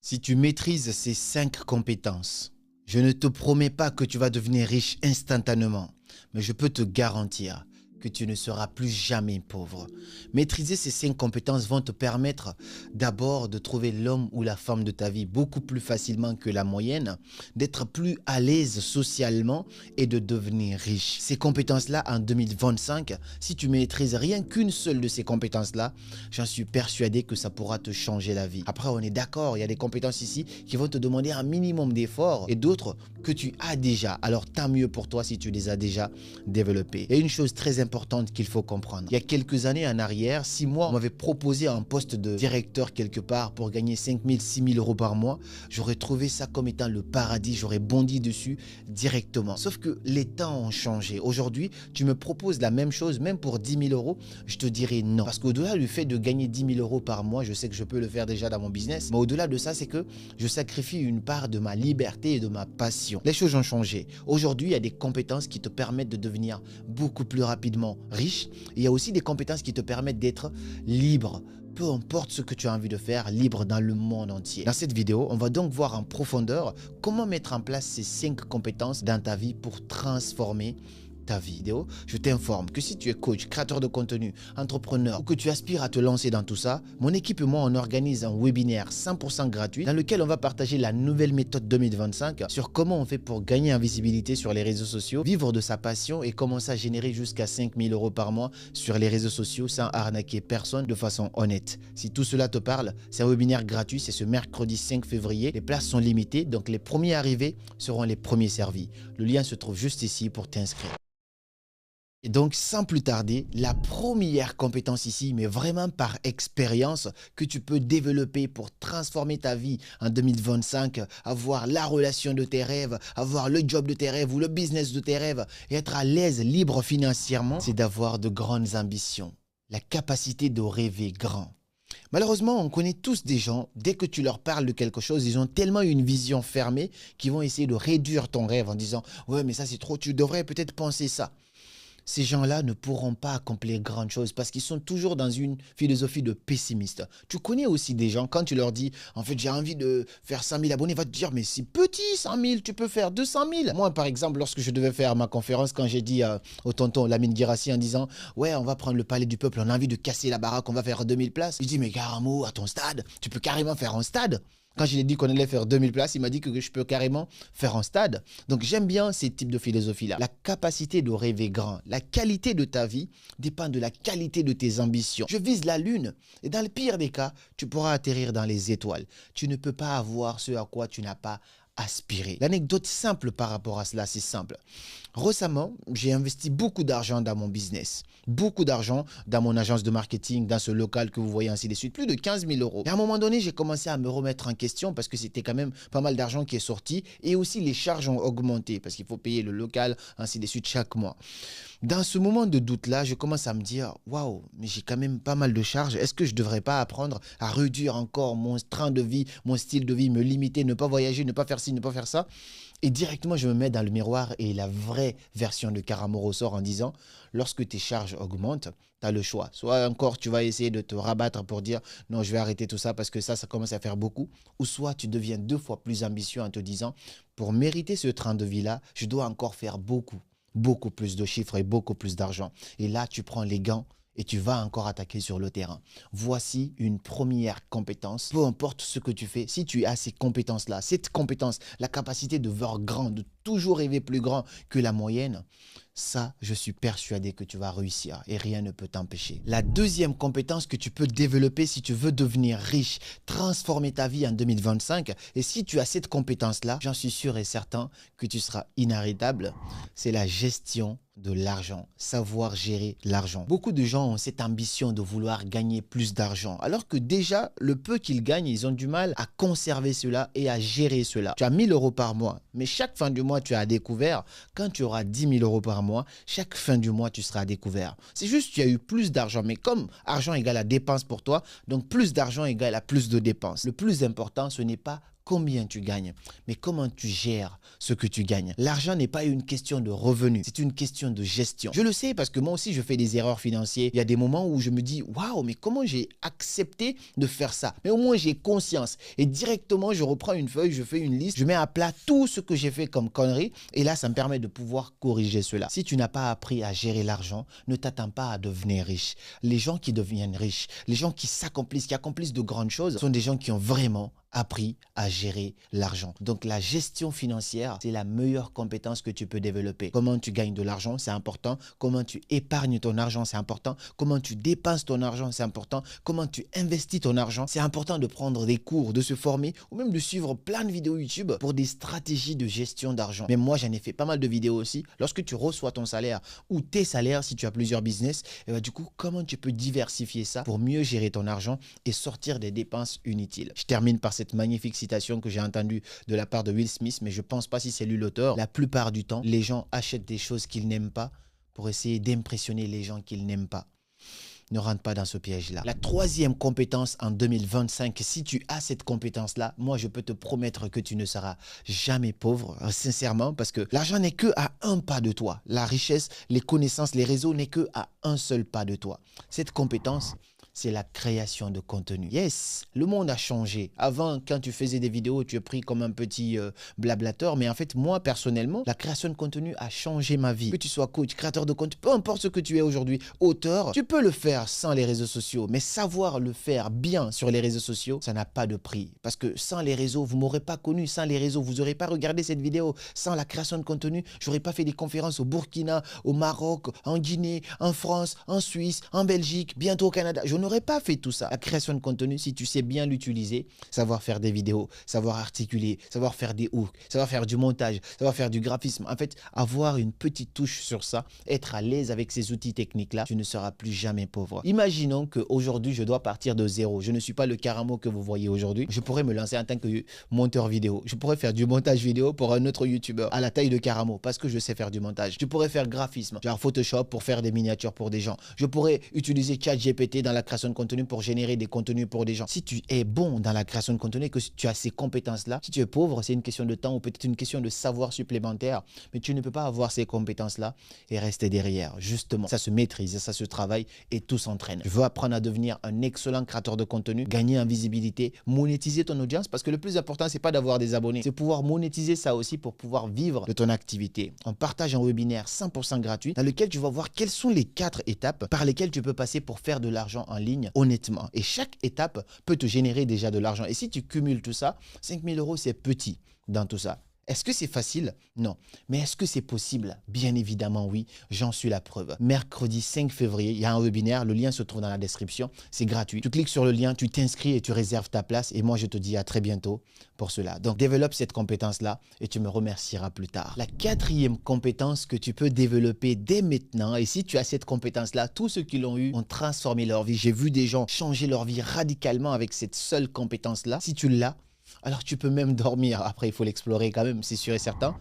Si tu maîtrises ces 5 compétences, je ne te promets pas que tu vas devenir riche instantanément, mais je peux te garantir que tu ne seras plus jamais pauvre. Maîtriser ces 5 compétences vont te permettre d'abord de trouver l'homme ou la femme de ta vie beaucoup plus facilement que la moyenne, d'être plus à l'aise socialement et de devenir riche. Ces compétences-là, en 2025, si tu maîtrises rien qu'une seule de ces compétences-là, j'en suis persuadé que ça pourra te changer la vie. Après, on est d'accord, il y a des compétences ici qui vont te demander un minimum d'efforts et d'autres que tu as déjà. Alors, tant mieux pour toi si tu les as déjà développées. Et une chose très importante qu'il faut comprendre. Il y a quelques années en arrière, 6 mois, on m'avait proposé un poste de directeur quelque part pour gagner 5 000, 6 000 euros par mois. J'aurais trouvé ça comme étant le paradis, j'aurais bondi dessus directement. Sauf que les temps ont changé. Aujourd'hui, tu me proposes la même chose, même pour 10 000 euros, je te dirais non. Parce qu'au-delà du fait de gagner 10 000 euros par mois, je sais que je peux le faire déjà dans mon business, mais au-delà de ça, c'est que je sacrifie une part de ma liberté et de ma passion. Les choses ont changé. Aujourd'hui, il y a des compétences qui te permettent de devenir beaucoup plus rapidement riche. Il y a aussi des compétences qui te permettent d'être libre. Peu importe ce que tu as envie de faire, libre dans le monde entier. Dans cette vidéo, on va donc voir en profondeur comment mettre en place ces 5 compétences dans ta vie pour transformer ta vidéo. Je t'informe que si tu es coach, créateur de contenu, entrepreneur ou que tu aspires à te lancer dans tout ça, mon équipe et moi, on organise un webinaire 100% gratuit dans lequel on va partager la nouvelle méthode 2025 sur comment on fait pour gagner en visibilité sur les réseaux sociaux, vivre de sa passion et commencer à générer jusqu'à 5 000 euros par mois sur les réseaux sociaux sans arnaquer personne de façon honnête. Si tout cela te parle, c'est un webinaire gratuit, c'est ce mercredi 5 février. Les places sont limitées, donc les premiers arrivés seront les premiers servis. Le lien se trouve juste ici pour t'inscrire. Et donc, sans plus tarder, la première compétence ici, mais vraiment par expérience, que tu peux développer pour transformer ta vie en 2025, avoir la relation de tes rêves, avoir le job de tes rêves ou le business de tes rêves et être à l'aise, libre financièrement, c'est d'avoir de grandes ambitions, la capacité de rêver grand. Malheureusement, on connaît tous des gens, dès que tu leur parles de quelque chose, ils ont tellement une vision fermée qu'ils vont essayer de réduire ton rêve en disant « Ouais, mais ça c'est trop, tu devrais peut-être penser ça ». Ces gens-là ne pourront pas accomplir grand chose parce qu'ils sont toujours dans une philosophie de pessimiste. Tu connais aussi des gens, quand tu leur dis « En fait, j'ai envie de faire 100 000 abonnés », ils vont te dire « Mais c'est petit, 100 000, tu peux faire 200 000 ». Moi, par exemple, lorsque je devais faire ma conférence, quand j'ai dit au tonton Lamine Guirassi en disant « Ouais, on va prendre le palais du peuple, on a envie de casser la baraque, on va faire 2000 places ». Il dit « Mais Garamo, à ton stade, tu peux carrément faire un stade ». Quand je lui ai dit qu'on allait faire 2000 places, il m'a dit que je peux carrément faire un stade. Donc j'aime bien ces types de philosophie-là. La capacité de rêver grand, la qualité de ta vie dépend de la qualité de tes ambitions. Je vise la lune et dans le pire des cas, tu pourras atterrir dans les étoiles. Tu ne peux pas avoir ce à quoi tu n'as pas aspiré. L'anecdote simple par rapport à cela, c'est simple. Récemment, j'ai investi beaucoup d'argent dans mon business, beaucoup d'argent dans mon agence de marketing, dans ce local que vous voyez ainsi de suite, plus de 15 000 euros. Et à un moment donné, j'ai commencé à me remettre en question parce que c'était quand même pas mal d'argent qui est sorti et aussi les charges ont augmenté parce qu'il faut payer le local, ainsi de suite chaque mois. Dans ce moment de doute-là, je commence à me dire « Waouh, mais j'ai quand même pas mal de charges. Est-ce que je ne devrais pas apprendre à réduire encore mon train de vie, mon style de vie, me limiter, ne pas voyager, ne pas faire ci, ne pas faire ça ?» Et directement, je me mets dans le miroir et la vraie version de Karamo ressort en disant « Lorsque tes charges augmentent, tu as le choix. Soit encore, tu vas essayer de te rabattre pour dire « Non, je vais arrêter tout ça parce que ça commence à faire beaucoup. » Ou soit tu deviens 2 fois plus ambitieux en te disant « Pour mériter ce train de vie-là, je dois encore faire beaucoup plus de chiffres et beaucoup plus d'argent. » Et là, tu prends les gants et tu vas encore attaquer sur le terrain. Voici une première compétence. Peu importe ce que tu fais, si tu as ces compétences-là, cette compétence, la capacité de voir grand, de toujours rêver plus grand que la moyenne, ça, je suis persuadé que tu vas réussir et rien ne peut t'empêcher. La deuxième compétence que tu peux développer si tu veux devenir riche, transformer ta vie en 2025, et si tu as cette compétence-là, j'en suis sûr et certain que tu seras inarrêtable, c'est la gestion de l'argent, savoir gérer l'argent. Beaucoup de gens ont cette ambition de vouloir gagner plus d'argent, alors que déjà, le peu qu'ils gagnent, ils ont du mal à conserver cela et à gérer cela. Tu as 1000 euros par mois, mais chaque fin du mois, tu as à découvert, quand tu auras 10 000 euros par mois, chaque fin du mois, tu seras à découvert. C'est juste que tu as eu plus d'argent, mais comme argent égale à dépense pour toi, donc plus d'argent égale à plus de dépenses. Le plus important, ce n'est pas combien tu gagnes, mais comment tu gères ce que tu gagnes. L'argent n'est pas une question de revenus, c'est une question de gestion. Je le sais parce que moi aussi, je fais des erreurs financières. Il y a des moments où je me dis, waouh, mais comment j'ai accepté de faire ça? Mais au moins, j'ai conscience. Et directement, je reprends une feuille, je fais une liste, je mets à plat tout ce que j'ai fait comme connerie. Et là, ça me permet de pouvoir corriger cela. Si tu n'as pas appris à gérer l'argent, ne t'attends pas à devenir riche. Les gens qui deviennent riches, les gens qui s'accomplissent, qui accomplissent de grandes choses, sont des gens qui ont vraiment appris à gérer l'argent. Donc la gestion financière, c'est la meilleure compétence que tu peux développer. Comment tu gagnes de l'argent, c'est important. Comment tu épargnes ton argent, c'est important. Comment tu dépenses ton argent, c'est important. Comment tu investis ton argent, c'est important de prendre des cours, de se former ou même de suivre plein de vidéos YouTube pour des stratégies de gestion d'argent. Mais moi, j'en ai fait pas mal de vidéos aussi. Lorsque tu reçois ton salaire ou tes salaires, si tu as plusieurs business, et ben, du coup, comment tu peux diversifier ça pour mieux gérer ton argent et sortir des dépenses inutiles. Je termine par cette magnifique citation que j'ai entendue de la part de Will Smith, mais je ne pense pas si c'est lui l'auteur. La plupart du temps, les gens achètent des choses qu'ils n'aiment pas pour essayer d'impressionner les gens qu'ils n'aiment pas. Ne rentre pas dans ce piège-là. La troisième compétence en 2025, si tu as cette compétence-là, moi, je peux te promettre que tu ne seras jamais pauvre, sincèrement, parce que l'argent n'est que à un pas de toi. La richesse, les connaissances, les réseaux n'est que à un seul pas de toi. Cette compétence, c'est la création de contenu. Yes, le monde a changé. Avant, quand tu faisais des vidéos, tu es pris comme un petit blablateur. Mais en fait, moi, personnellement, la création de contenu a changé ma vie. Que tu sois coach, créateur de contenu, peu importe ce que tu es aujourd'hui, auteur, tu peux le faire sans les réseaux sociaux. Mais savoir le faire bien sur les réseaux sociaux, ça n'a pas de prix. Parce que sans les réseaux, vous ne m'aurez pas connu. Sans les réseaux, vous n'aurez pas regardé cette vidéo. Sans la création de contenu, je n'aurais pas fait des conférences au Burkina, au Maroc, en Guinée, en France, en Suisse, en Belgique, bientôt au Canada. Je n'aurais pas fait tout ça. La création de contenu, si tu sais bien l'utiliser, savoir faire des vidéos, savoir articuler, savoir faire des hooks, savoir faire du montage, savoir faire du graphisme. En fait, avoir une petite touche sur ça, être à l'aise avec ces outils techniques-là, tu ne seras plus jamais pauvre. Imaginons qu'aujourd'hui, je dois partir de zéro. Je ne suis pas le Karamo que vous voyez aujourd'hui. Je pourrais me lancer en tant que monteur vidéo. Je pourrais faire du montage vidéo pour un autre YouTuber à la taille de Karamo parce que je sais faire du montage. Je pourrais faire graphisme, genre Photoshop pour faire des miniatures pour des gens. Je pourrais utiliser ChatGPT dans la création de contenu pour générer des contenus pour des gens. Si tu es bon dans la création de contenu et que tu as ces compétences-là, si tu es pauvre, c'est une question de temps ou peut-être une question de savoir supplémentaire, mais tu ne peux pas avoir ces compétences-là et rester derrière. Justement, ça se maîtrise, ça se travaille et tout s'entraîne. Tu veux apprendre à devenir un excellent créateur de contenu, gagner en visibilité, monétiser ton audience parce que le plus important, c'est pas d'avoir des abonnés, c'est pouvoir monétiser ça aussi pour pouvoir vivre de ton activité. On partage un webinaire 100% gratuit dans lequel tu vas voir quelles sont les 4 étapes par lesquelles tu peux passer pour faire de l'argent en ligne honnêtement. Et chaque étape peut te générer déjà de l'argent. Et si tu cumules tout ça, 5 000 euros, c'est petit dans tout ça. Est-ce que c'est facile? Non. Mais est-ce que c'est possible? Bien évidemment, oui. J'en suis la preuve. Mercredi 5 février, il y a un webinaire. Le lien se trouve dans la description. C'est gratuit. Tu cliques sur le lien, tu t'inscris et tu réserves ta place. Et moi, je te dis à très bientôt pour cela. Donc, développe cette compétence-là et tu me remercieras plus tard. La quatrième compétence que tu peux développer dès maintenant, et si tu as cette compétence-là, tous ceux qui l'ont eu ont transformé leur vie. J'ai vu des gens changer leur vie radicalement avec cette seule compétence-là. Si tu l'as, alors tu peux même dormir. Après, il faut l'explorer quand même, c'est sûr et certain.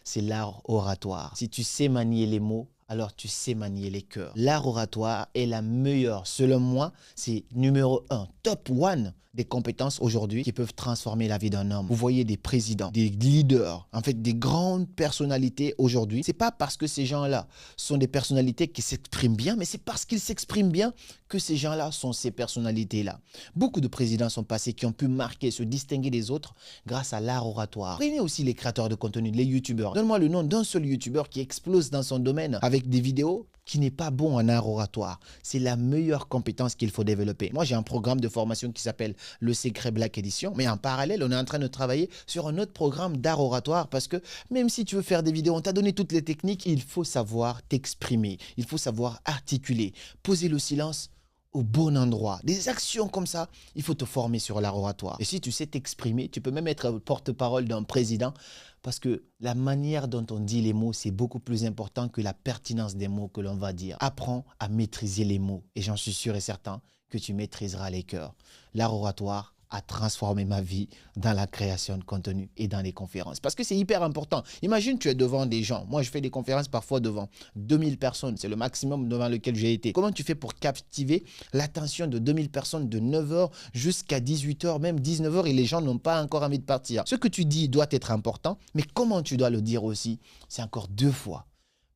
C'est l'art oratoire. Si tu sais manier les mots, alors tu sais manier les cœurs. L'art oratoire est la meilleure. Selon moi, c'est numéro 1, top 1 des compétences aujourd'hui qui peuvent transformer la vie d'un homme. Vous voyez des présidents, des leaders, en fait des grandes personnalités aujourd'hui. C'est pas parce que ces gens-là sont des personnalités qui s'expriment bien, mais c'est parce qu'ils s'expriment bien que ces gens-là sont ces personnalités-là. Beaucoup de présidents sont passés qui ont pu marquer, se distinguer des autres grâce à l'art oratoire. Prenez aussi les créateurs de contenu, les youtubeurs. Donne-moi le nom d'un seul youtubeur qui explose dans son domaine avec des vidéos qui n'est pas bon en art oratoire. C'est la meilleure compétence qu'il faut développer. Moi, j'ai un programme de formation qui s'appelle Le Secret Black Edition, mais en parallèle, on est en train de travailler sur un autre programme d'art oratoire parce que même si tu veux faire des vidéos, on t'a donné toutes les techniques, il faut savoir t'exprimer, il faut savoir articuler, poser le silence au bon endroit. Des actions comme ça, il faut te former sur l'art oratoire. Et si tu sais t'exprimer, tu peux même être porte-parole d'un président parce que la manière dont on dit les mots, c'est beaucoup plus important que la pertinence des mots que l'on va dire. Apprends à maîtriser les mots et j'en suis sûr et certain que tu maîtriseras les cœurs. L'art oratoire à transformer ma vie dans la création de contenu et dans les conférences. Parce que c'est hyper important. Imagine, tu es devant des gens. Moi, je fais des conférences parfois devant 2000 personnes. C'est le maximum devant lequel j'ai été. Comment tu fais pour captiver l'attention de 2000 personnes de 9 h jusqu'à 18 h, même 19 h, et les gens n'ont pas encore envie de partir? Ce que tu dis doit être important, mais comment tu dois le dire aussi, c'est encore 2 fois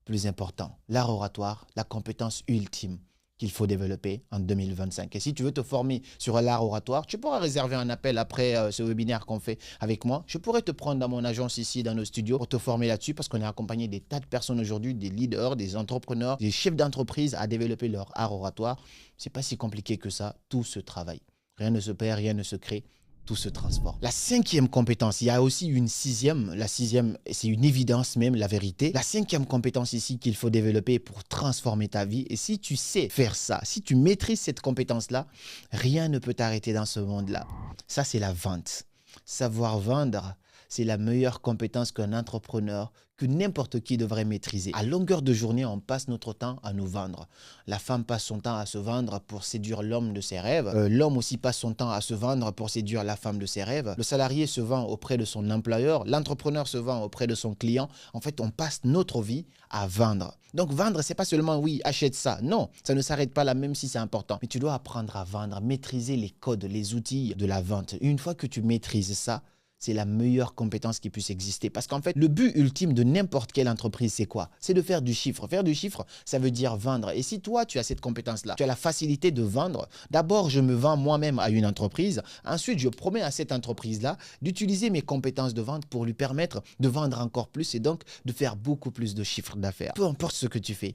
plus important. L'art oratoire, la compétence ultime qu'il faut développer en 2025. Et si tu veux te former sur l'art oratoire, tu pourras réserver un appel après ce webinaire qu'on fait avec moi. Je pourrais te prendre dans mon agence ici, dans nos studios, pour te former là-dessus, parce qu'on est accompagné des tas de personnes aujourd'hui, des leaders, des entrepreneurs, des chefs d'entreprise à développer leur art oratoire. C'est pas si compliqué que ça, tout se travaille. Rien ne se perd, rien ne se crée. Tout se transforme. La 5e compétence, il y a aussi une 6e. La 6e, c'est une évidence même, la vérité. La 5e compétence ici qu'il faut développer pour transformer ta vie. Et si tu sais faire ça, si tu maîtrises cette compétence-là, rien ne peut t'arrêter dans ce monde-là. Ça, c'est la vente. Savoir vendre, c'est la meilleure compétence qu'un entrepreneur, que n'importe qui devrait maîtriser. À longueur de journée, on passe notre temps à nous vendre. La femme passe son temps à se vendre pour séduire l'homme de ses rêves. L'homme aussi passe son temps à se vendre pour séduire la femme de ses rêves. Le salarié se vend auprès de son employeur. L'entrepreneur se vend auprès de son client. En fait, on passe notre vie à vendre. Donc, vendre, c'est pas seulement, oui, achète ça. Non, ça ne s'arrête pas là, même si c'est important. Mais tu dois apprendre à vendre, maîtriser les codes, les outils de la vente. Une fois que tu maîtrises ça, c'est la meilleure compétence qui puisse exister. Parce qu'en fait, le but ultime de n'importe quelle entreprise, c'est quoi? C'est de faire du chiffre. Faire du chiffre, ça veut dire vendre. Et si toi, tu as cette compétence-là, tu as la facilité de vendre, d'abord, je me vends moi-même à une entreprise. Ensuite, je promets à cette entreprise-là d'utiliser mes compétences de vente pour lui permettre de vendre encore plus et donc de faire beaucoup plus de chiffre d'affaires. Peu importe ce que tu fais,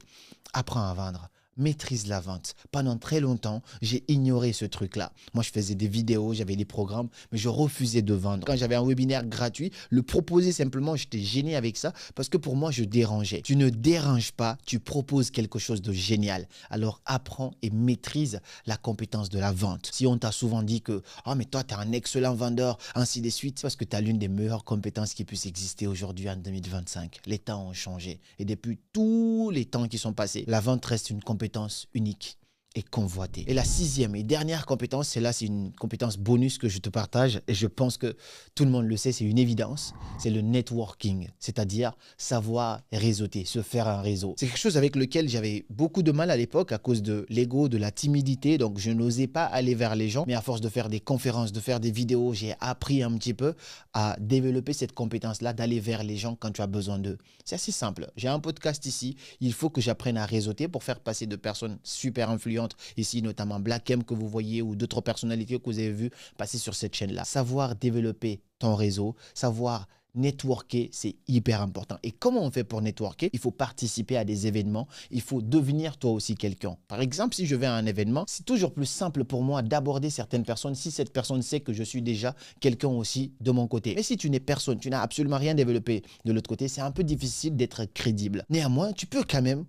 apprends à vendre. Maîtrise la vente. Pendant très longtemps, j'ai ignoré ce truc-là. Moi, je faisais des vidéos, j'avais des programmes, mais je refusais de vendre. Quand j'avais un webinaire gratuit, le proposer simplement, j'étais gêné avec ça parce que pour moi, je dérangeais. Tu ne déranges pas, tu proposes quelque chose de génial. Alors, apprends et maîtrise la compétence de la vente. Si on t'a souvent dit que « Ah, mais toi, tu es un excellent vendeur », ainsi de suite, c'est parce que tu as l'une des meilleures compétences qui puissent exister aujourd'hui en 2025. Les temps ont changé. Et depuis tous les temps qui sont passés, la vente reste une compétence unique et convoitée. Et la 6e et dernière compétence, c'est une compétence bonus que je te partage et je pense que tout le monde le sait, c'est une évidence, c'est le networking, c'est-à-dire savoir réseauter, se faire un réseau. C'est quelque chose avec lequel j'avais beaucoup de mal à l'époque à cause de l'ego, de la timidité, donc je n'osais pas aller vers les gens, mais à force de faire des conférences, de faire des vidéos, j'ai appris un petit peu à développer cette compétence-là, d'aller vers les gens quand tu as besoin d'eux. C'est assez simple. J'ai un podcast ici, il faut que j'apprenne à réseauter pour faire passer de personnes super influentes ici, notamment Black M que vous voyez ou d'autres personnalités que vous avez vues passer sur cette chaîne-là. Savoir développer ton réseau, savoir networker, c'est hyper important. Et comment on fait pour networker? Il faut participer à des événements, il faut devenir toi aussi quelqu'un. Par exemple, si je vais à un événement, c'est toujours plus simple pour moi d'aborder certaines personnes si cette personne sait que je suis déjà quelqu'un aussi de mon côté. Mais si tu n'es personne, tu n'as absolument rien développé de l'autre côté, c'est un peu difficile d'être crédible. Néanmoins, tu peux quand même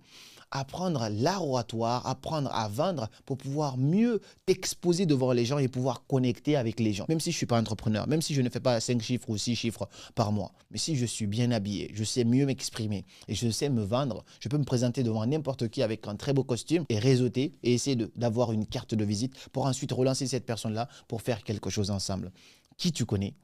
apprendre l'art oratoire, apprendre à vendre pour pouvoir mieux t'exposer devant les gens et pouvoir connecter avec les gens. Même si je ne suis pas entrepreneur, même si je ne fais pas 5 chiffres ou 6 chiffres par mois, mais si je suis bien habillé, je sais mieux m'exprimer et je sais me vendre, je peux me présenter devant n'importe qui avec un très beau costume et réseauter et essayer d'avoir une carte de visite pour ensuite relancer cette personne-là pour faire quelque chose ensemble. Qui tu connais?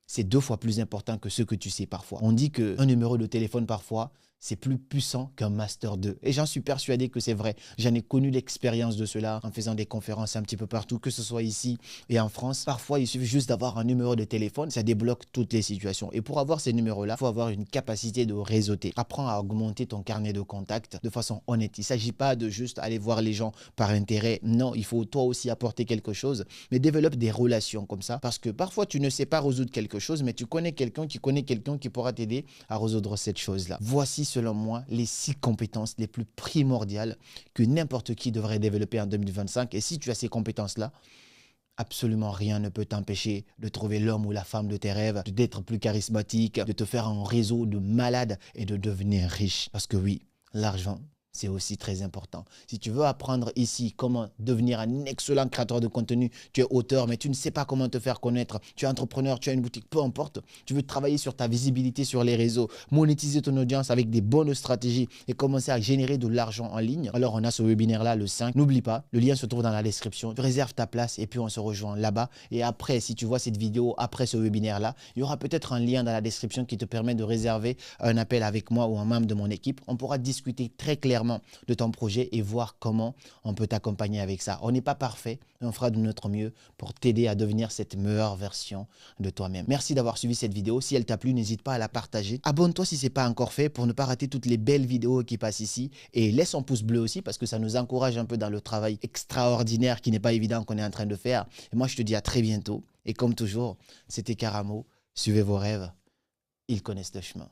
C'est 2 fois plus important que ce que tu sais parfois. On dit qu'un numéro de téléphone parfois, c'est plus puissant qu'un Master 2. Et j'en suis persuadé que c'est vrai. J'en ai connu l'expérience de cela en faisant des conférences un petit peu partout, que ce soit ici et en France. Parfois, il suffit juste d'avoir un numéro de téléphone, ça débloque toutes les situations. Et pour avoir ces numéros-là, il faut avoir une capacité de réseauter. Apprends à augmenter ton carnet de contacts de façon honnête. Il ne s'agit pas de juste aller voir les gens par intérêt. Non, il faut toi aussi apporter quelque chose, mais développe des relations comme ça. Parce que parfois, tu ne sais pas résoudre quelque chose, mais tu connais quelqu'un qui pourra t'aider à résoudre cette chose-là. Voici selon moi, les 6 compétences les plus primordiales que n'importe qui devrait développer en 2025. Et si tu as ces compétences-là, absolument rien ne peut t'empêcher de trouver l'homme ou la femme de tes rêves, d'être plus charismatique, de te faire un réseau de malades et de devenir riche. Parce que oui, l'argent, c'est aussi très important. Si tu veux apprendre ici comment devenir un excellent créateur de contenu, tu es auteur, mais tu ne sais pas comment te faire connaître, tu es entrepreneur, tu as une boutique, peu importe, tu veux travailler sur ta visibilité sur les réseaux, monétiser ton audience avec des bonnes stratégies et commencer à générer de l'argent en ligne, alors on a ce webinaire-là le 5. N'oublie pas, le lien se trouve dans la description. Tu réserves ta place et puis on se rejoint là-bas. Et après, si tu vois cette vidéo après ce webinaire-là, il y aura peut-être un lien dans la description qui te permet de réserver un appel avec moi ou un membre de mon équipe. On pourra discuter très clairement de ton projet et voir comment on peut t'accompagner avec ça. On n'est pas parfait, mais on fera de notre mieux pour t'aider à devenir cette meilleure version de toi-même. Merci d'avoir suivi cette vidéo. Si elle t'a plu, n'hésite pas à la partager. Abonne-toi si ce n'est pas encore fait pour ne pas rater toutes les belles vidéos qui passent ici. Et laisse un pouce bleu aussi parce que ça nous encourage un peu dans le travail extraordinaire qui n'est pas évident qu'on est en train de faire. Et moi, je te dis à très bientôt. Et comme toujours, c'était Karamo. Suivez vos rêves. Ils connaissent le chemin.